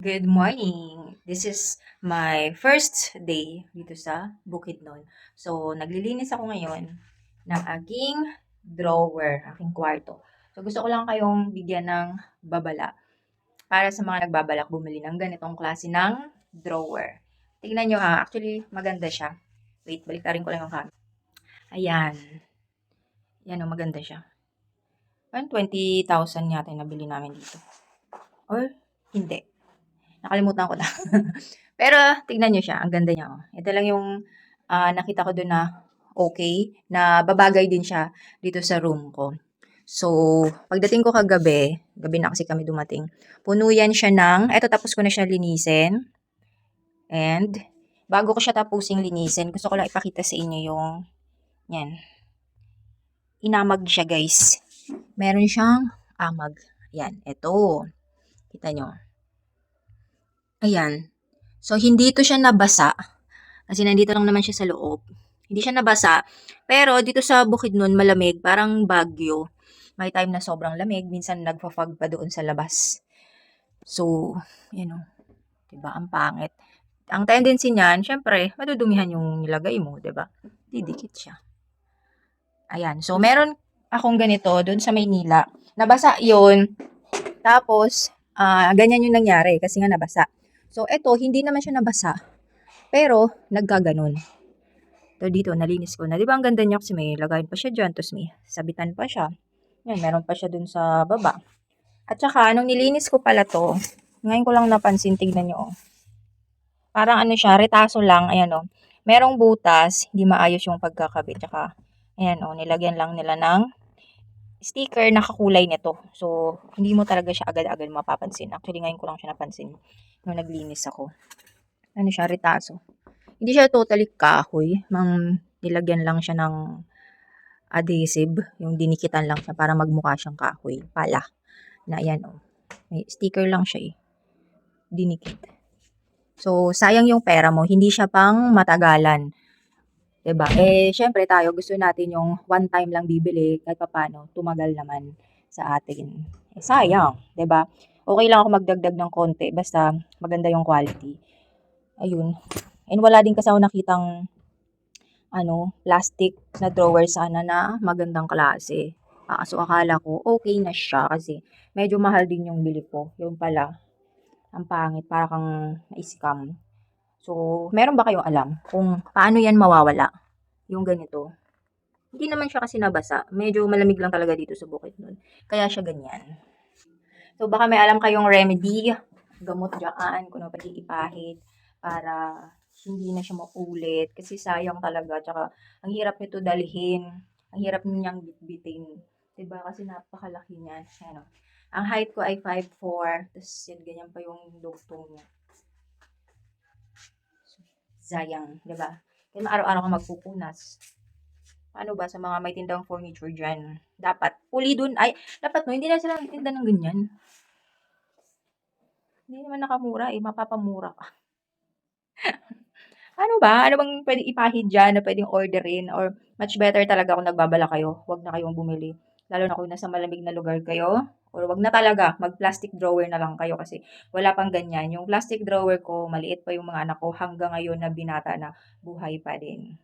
Good morning! This is my first day dito sa Bukidnon. So, naglilinis ako ngayon ng aking drawer, aking kwarto. So, gusto ko lang kayong bigyan ng babala para sa mga nagbabalak bumili ng ganitong klase ng drawer. Tingnan nyo ha, actually maganda siya. Wait, baliktarin ko lang yung camera. Ayan. Yan o, maganda siya. 20,000 yata yung nabili namin dito. Or, hindi. Nakalimutan ko na. Pero tignan niyo siya, ang ganda niya, oh. Ito lang yung nakita ko dun na okay, na babagay din siya dito sa room ko. So, pagdating ko kagabi, gabi na kasi kami dumating, puno yan siya ng, eto tapos ko na siya linisin. And, bago ko siya tapusing linisin, gusto ko lang ipakita sa inyo yung, yan, inamag siya guys. Meron siyang amag. Yan, eto. Kita nyo. Ayan. So, hindi ito siya nabasa. Kasi nandito lang naman siya sa loob. Hindi siya nabasa. Pero dito sa Bukidnon, malamig. Parang Baguio. May time na sobrang lamig. Minsan nagpa-fog pa doon sa labas. So, diba? Ang pangit. Ang tendency niyan, syempre, madudumihan yung nilagay mo, diba? Didikit siya. Ayan. So, meron akong ganito doon sa Maynila. Nabasa yon. Tapos, ganyan yung nangyari kasi nga nabasa. So, eto, hindi naman siya nabasa. Pero, nagkaganon. So, dito, nalinis ko na. Di ba ang ganda niya kasi may lagayin pa siya dyan. Tapos may sabitan pa siya. Yan, meron pa siya dun sa baba. At saka, nung nilinis ko pala to, ngayon ko lang napansin, tignan nyo. Oh. Parang ano siya, retaso lang. Ayan o. Oh. Merong butas, hindi maayos yung pagkakabit. Tsaka, ayan o, oh, nilagyan lang nila ng sticker na kakulay nito. So, hindi mo talaga siya agad-agad mapapansin. Actually, ngayon ko lang siya napansin nung naglinis ako. Ano siya, retaso. Hindi siya totally kahoy. Nilagyan lang siya ng adhesive. Yung dinikitan lang siya para magmukha siyang kahoy. Pala. Na yan o. Oh. May sticker lang siya eh. Dinikit. So, sayang yung pera mo. Hindi siya pang matagalan. 'Di ba? Eh, syempre tayo gusto natin yung one time lang bibili kahit papaano tumagal naman sa atin. Eh, sayang, 'di ba? Okay lang ako magdagdag ng konti basta maganda yung quality. Ayun. And wala din kasi ako nakitang plastic na drawer sana na magandang klase. So akala ko okay na siya kasi medyo mahal din yung bili ko. Yung pala, ang pangit, para kang na-scam. So, meron ba kayong alam kung paano yan mawawala? Yung ganito. Hindi naman siya kasi nabasa. Medyo malamig lang talaga dito sa bukid nun. Kaya siya ganyan. So, baka may alam kayong remedy, gamot dyan, kung ano pwede ipahid para hindi na siya maulit. Kasi sayang talaga. Tsaka, ang hirap nito dalhin. Ang hirap niyang bitbitin. Diba? Kasi napakalaki niyan. Ano. Ang height ko ay 5'4". Tapos, yan, ganyan pa yung dugtong niya. Sayang, diba? Kaya araw-araw ka magpupunas. Ano ba sa mga may tindang furniture dyan? Dapat, uli dun, ay, dapat no, hindi na sila tinda ng ganyan. Hindi naman nakamura eh, mapapamura ka. Ano ba? Ano bang pwedeng ipahid dyan na pwedeng orderin? Or much better talaga kung nagbabala kayo, huwag na kayong bumili. Lalo na kung nasa malamig na lugar kayo. Or wag na talaga, mag-plastic drawer na lang kayo kasi wala pang ganyan. Yung plastic drawer ko, maliit pa yung mga anak ko hanggang ngayon na binata na buhay pa din.